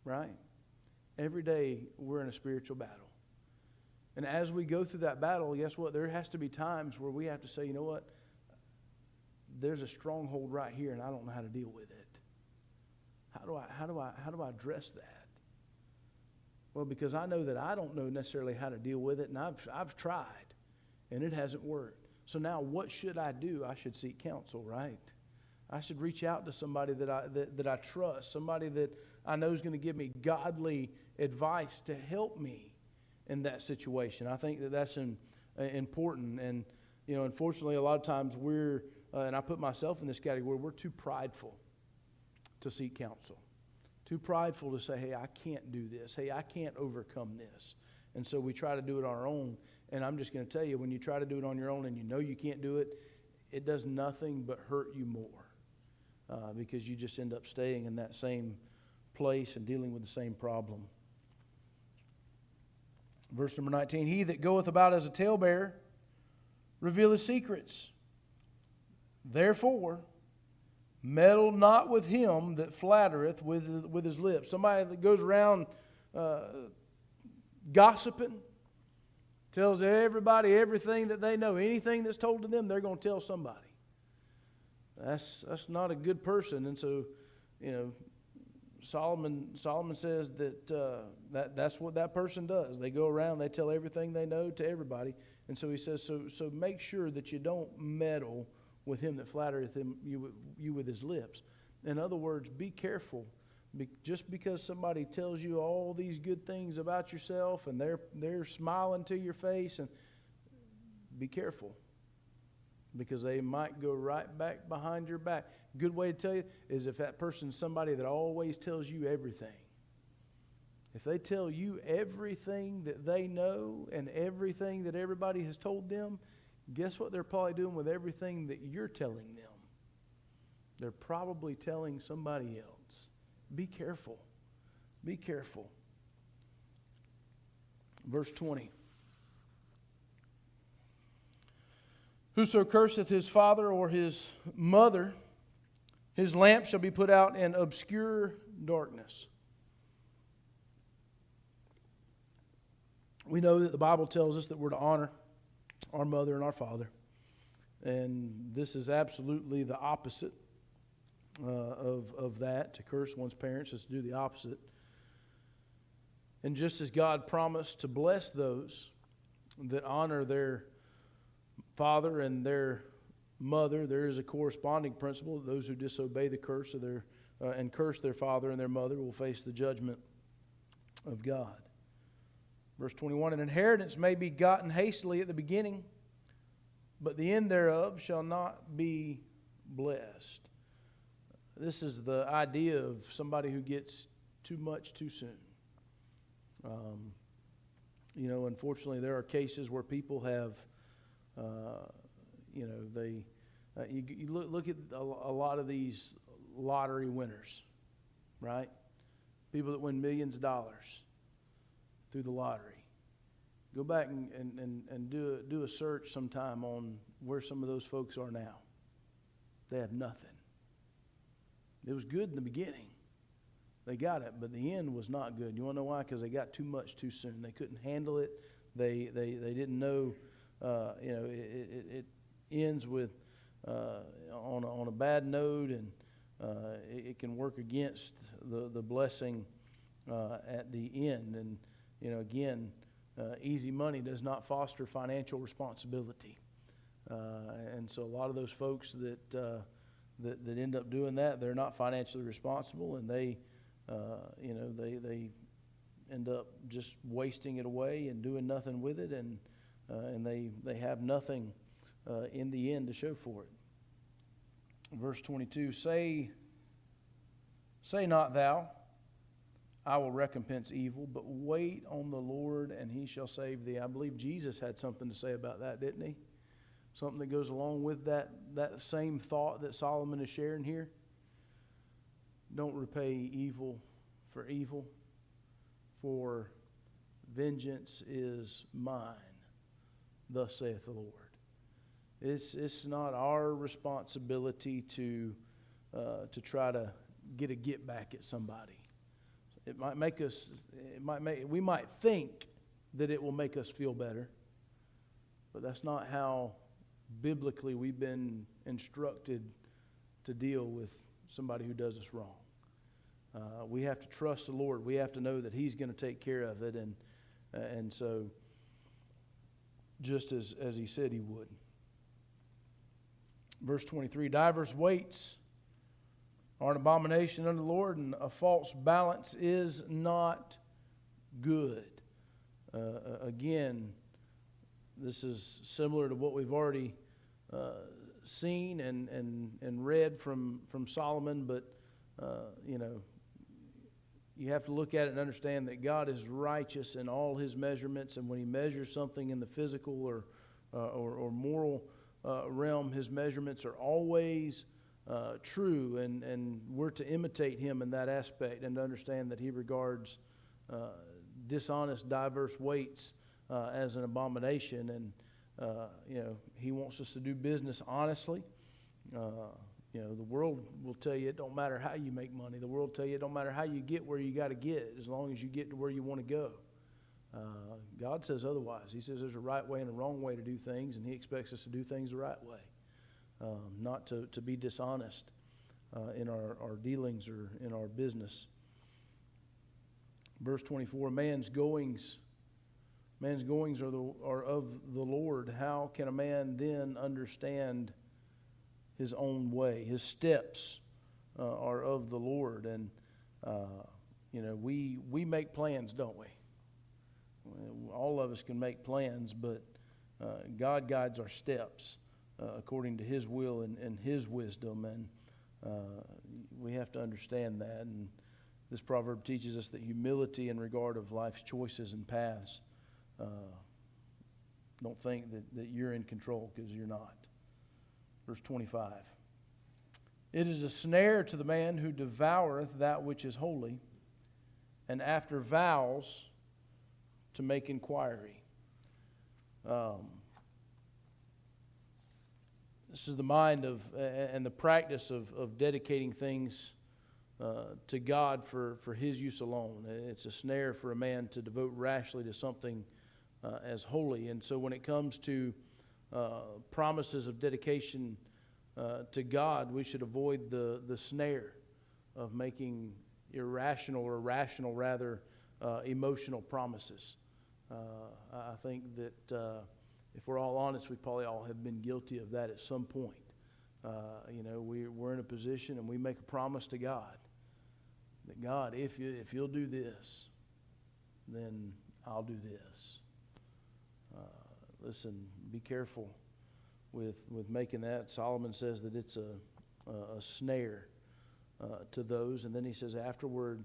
right? Every day we're in a spiritual battle. And as we go through that battle, guess what? There has to be times where we have to say, you know what? There's a stronghold right here, and I don't know how to deal with it. How do I address that? Well, because I know that I don't know necessarily how to deal with it, and I've tried, and it hasn't worked. So now, what should I do? I should seek counsel, right? I should reach out to somebody that I trust, somebody that I know is going to give me godly advice to help me in that situation. I think that's important. And unfortunately, a lot of times we're, and I put myself in this category, we're too prideful to seek counsel. Too prideful to say, hey, I can't do this. Hey, I can't overcome this. And so we try to do it on our own. And I'm just going to tell you, when you try to do it on your own and you know you can't do it, it does nothing but hurt you more. Because you just end up staying in that same place and dealing with the same problem. Verse number 19, he that goeth about as a talebearer revealeth secrets. Therefore, meddle not with him that flattereth with his lips. Somebody that goes around gossiping, tells everybody everything that they know. Anything that's told to them, they're going to tell somebody. That's not a good person. And so, Solomon says that's what that person does. They go around, they tell everything they know to everybody. And so he says, so make sure that you don't meddle with him that flattereth you with his lips. In other words, be careful. Just because somebody tells you all these good things about yourself and they're smiling to your face, and be careful, because they might go right back behind your back. Good way to tell you is if that person's somebody that always tells you everything. If they tell you everything that they know and everything that everybody has told them, guess what they're probably doing with everything that you're telling them? They're probably telling somebody else. Be careful. Be careful. Verse 20. Whoso curseth his father or his mother, his lamp shall be put out in obscure darkness. We know that the Bible tells us that we're to honor our mother and our father. And this is absolutely the opposite of that. To curse one's parents is to do the opposite. And just as God promised to bless those that honor their father and their mother, there is a corresponding principle. Those who disobey the curse of their and curse their father and their mother will face the judgment of God. Verse 21, an inheritance may be gotten hastily at the beginning, but the end thereof shall not be blessed. this is the idea of somebody who gets too much too soon. Unfortunately, there are cases where people have, you look at a lot of these lottery winners, right? People that win millions of dollars through the lottery. Go back and do a search sometime on where some of those folks are now. They have nothing. It was good in the beginning. They got it, but the end was not good. You want to know why? Because they got too much too soon. They couldn't handle it. They didn't know. It ends with on a bad note, and it can work against the blessing at the end. And again, easy money does not foster financial responsibility. And so a lot of those folks that end up doing that, they're not financially responsible, and they end up just wasting it away and doing nothing with it, and they have nothing in the end to show for it. Verse 22, say not thou, I will recompense evil, but wait on the Lord, and he shall save thee. I believe Jesus had something to say about that, didn't he? Something that goes along with that same thought that Solomon is sharing here. Don't repay evil for evil, for vengeance is mine, thus saith the Lord. It's not our responsibility to try to get back at somebody. We might think that it will make us feel better, but that's not how biblically we've been instructed to deal with somebody who does us wrong. We have to trust the Lord. We have to know that he's going to take care of it, and so just as he said he would. Verse 23, divers weights are an abomination unto the Lord, and a false balance is not good. Again, this is similar to what we've already seen and read from Solomon, but you have to look at it and understand that God is righteous in all his measurements, and when he measures something in the physical or moral realm, his measurements are always true, and we're to imitate him in that aspect and to understand that he regards dishonest, diverse weights as an abomination, and he wants us to do business honestly. The world will tell you it don't matter how you make money. The world will tell you it don't matter how you get where you got to get, as long as you get to where you want to go. God says otherwise. He says there's a right way and a wrong way to do things, and he expects us to do things the right way, not to be dishonest in our dealings or in our business. Verse 24, man's goings are of the Lord. How can a man then understand his own way? His steps are of the Lord. And, we make plans, don't we? All of us can make plans, but God guides our steps according to his will and his wisdom. And we have to understand that. And this proverb teaches us that humility in regard of life's choices and paths. Don't think that you're in control, because you're not. Verse 25. It is a snare to the man who devoureth that which is holy, and after vows to make inquiry. This is the mind of and the practice of dedicating things to God for his use alone. It's a snare for a man to devote rashly to something as holy. And so when it comes to promises of dedication to God, we should avoid the snare of making irrational or rational, rather, emotional promises. I think that if we're all honest, we probably all have been guilty of that at some point. We're in a position and we make a promise to God that, God, if you'll do this, then I'll do this. Listen, be careful with making that. Solomon says that it's a snare to those. And then he says afterward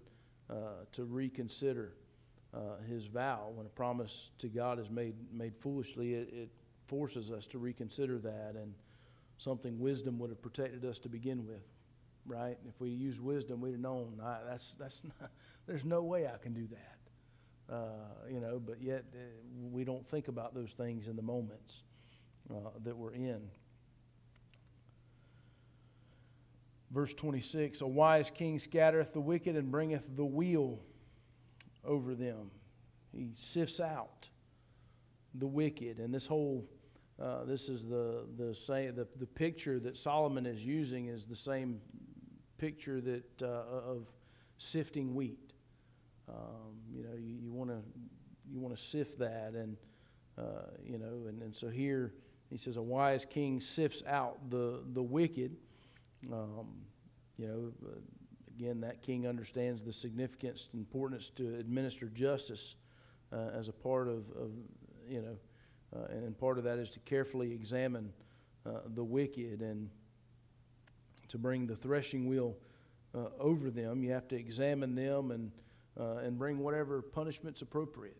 to reconsider his vow. When a promise to God is made foolishly, it forces us to reconsider that, and something wisdom would have protected us to begin with, right? If we used wisdom, we'd have known that's not, there's no way I can do that, But yet we don't think about those things in the moments that we're in. Verse 26: A wise king scattereth the wicked and bringeth the weal over them. He sifts out the wicked, and this is the picture that Solomon is using is the same picture that of sifting wheat. You want to sift that, and and so here he says a wise king sifts out the wicked. Again, that king understands the significance and importance to administer justice as a part of and part of that is to carefully examine the wicked, and to bring the threshing wheel over them. You have to examine them and bring whatever punishment's appropriate,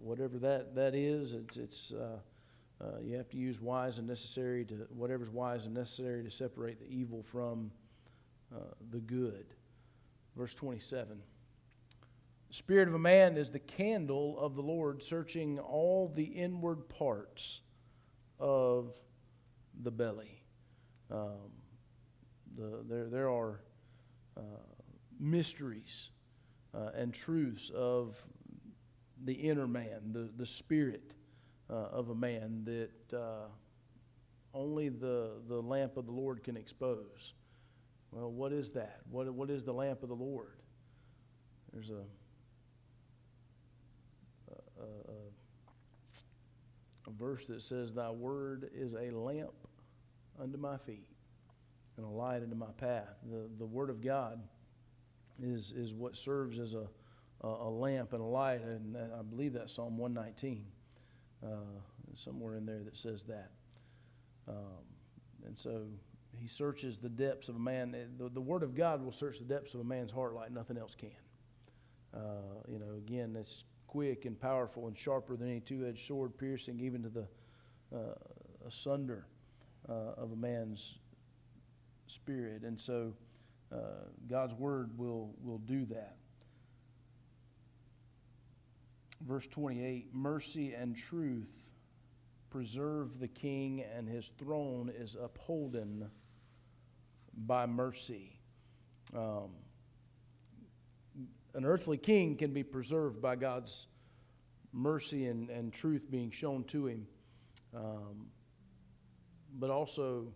whatever that is. You have to use whatever's wise and necessary to separate the evil from the good. Verse 27. The spirit of a man is the candle of the Lord, searching all the inward parts of the belly. There are mysteries and truths of the inner man, the spirit of a man that only the lamp of the Lord can expose. Well, what is that? What is the lamp of the Lord? There's a verse that says, "Thy word is a lamp unto my feet and a light unto my path." The word of God is what serves as a lamp and a light, and I believe that's Psalm 119, somewhere in there that says that. And so he searches the depths of a man. The word of God will search the depths of a man's heart like nothing else can. Again, it's quick and powerful and sharper than any two-edged sword, piercing even to the asunder of a man's spirit. And so God's word will do that. Verse 28, mercy and truth preserve the king, and his throne is upholden by mercy. An earthly king can be preserved by God's mercy and truth being shown to him, but also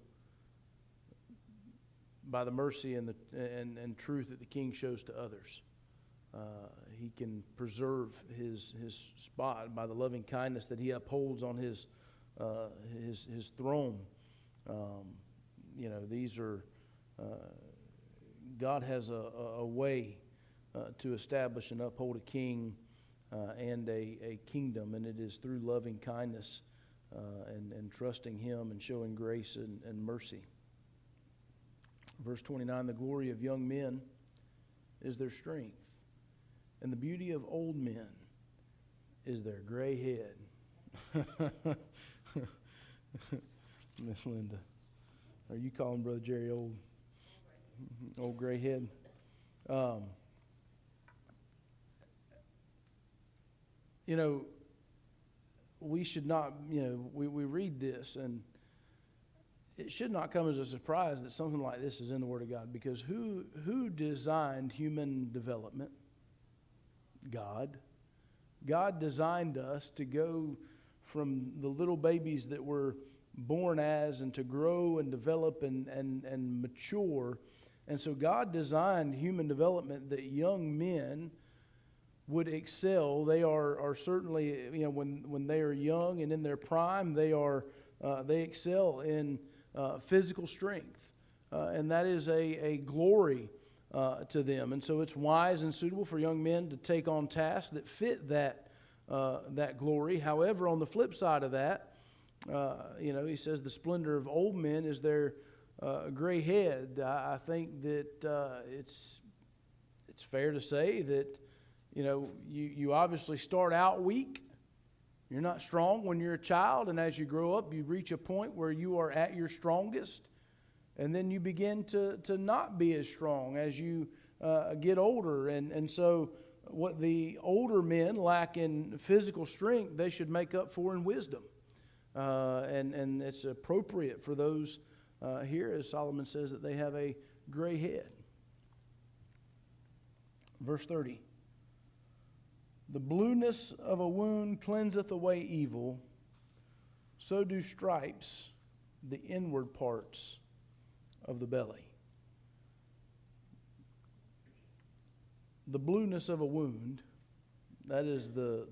by the mercy and truth that the king shows to others. He can preserve his spot by the loving kindness that he upholds on his throne. These are God has a way to establish and uphold a king and a kingdom, and it is through loving kindness and trusting him and showing grace and mercy. Verse 29, the glory of young men is their strength, and the beauty of old men is their gray head. Miss Linda, are you calling Brother Jerry old gray head? We should not, we read this, and it should not come as a surprise that something like this is in the Word of God, because who designed human development? God. God designed us to go from the little babies that we're born as, and to grow and develop and mature. And so God designed human development that young men would excel. They are certainly, when they are young and in their prime, they excel in physical strength, and that is a glory to them. And so it's wise and suitable for young men to take on tasks that fit that glory. However, on the flip side of that, he says the splendor of old men is their gray head. I think that it's fair to say that, you obviously start out weak. You're not strong when you're a child, and as you grow up, you reach a point where you are at your strongest, and then you begin to not be as strong as you get older. And so what the older men lack in physical strength, they should make up for in wisdom. And it's appropriate for those here, as Solomon says, that they have a gray head. Verse 30. The blueness of a wound cleanseth away evil, so do stripes the inward parts of the belly. The blueness of a wound, that is the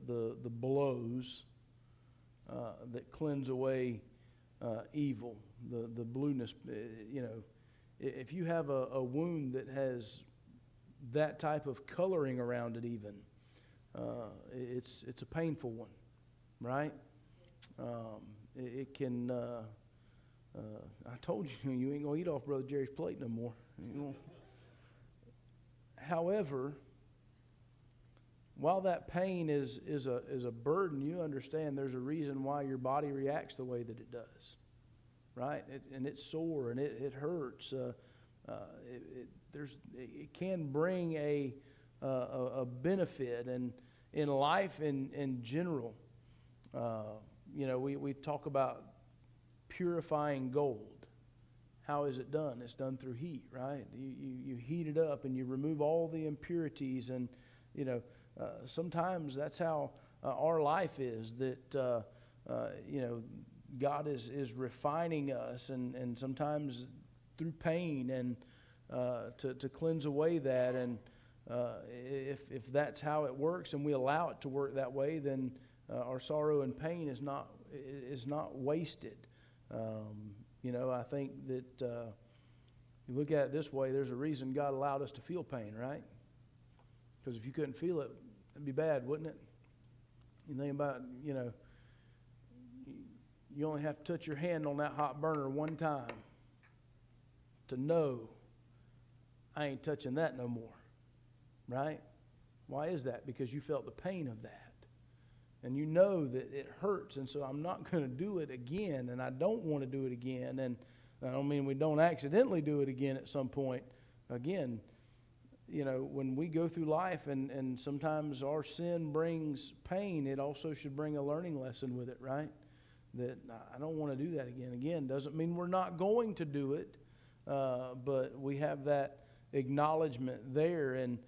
blows that cleanse away evil. The blueness, if you have a wound that has that type of coloring around it even, it's a painful one, right? It can, I told you, you ain't going to eat off Brother Jerry's plate no more. However, while that pain is a burden, you understand there's a reason why your body reacts the way that it does, right? And it's sore and it hurts. It can bring a benefit, and in life in general, we talk about purifying gold. How is it done? It's done through heat, right? You heat it up and you remove all the impurities, and sometimes that's how our life is. That God is refining us, and sometimes through pain, and to cleanse away that. And if that's how it works, and we allow it to work that way, then our sorrow and pain is not wasted. I think that you look at it this way, there's a reason God allowed us to feel pain, right? Because if you couldn't feel it, it'd be bad, wouldn't it? You think about, you only have to touch your hand on that hot burner one time to know I ain't touching that no more, right? Why is that? Because you felt the pain of that. And you know that it hurts, and so I'm not going to do it again, and I don't want to do it again. And I don't mean we don't accidentally do it again at some point. Again, when we go through life and sometimes our sin brings pain, it also should bring a learning lesson with it, right? That I don't want to do that again. Again, doesn't mean we're not going to do it, but we have that acknowledgement there. And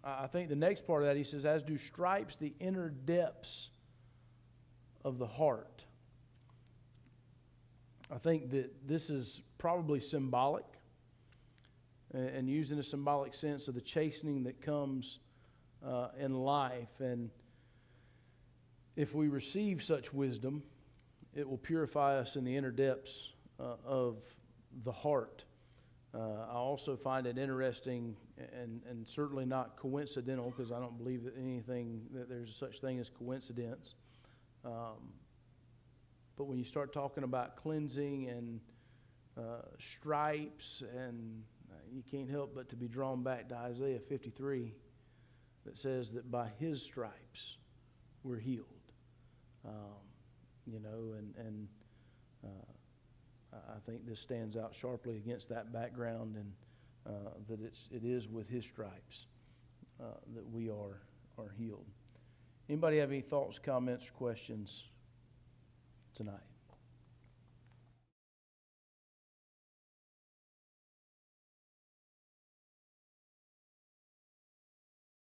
I think the next part of that, he says, as do stripes the inner depths of the heart. I think that this is probably symbolic, and used in a symbolic sense of the chastening that comes in life. And if we receive such wisdom, it will purify us in the inner depths of the heart. I also find it interesting and certainly not coincidental, because I don't believe that there's such thing as coincidence. But when you start talking about cleansing and stripes, and you can't help but to be drawn back to Isaiah 53 that says that by his stripes we're healed. I think this stands out sharply against that background, and that it is with his stripes that we are healed. Anybody have any thoughts, comments, or questions tonight?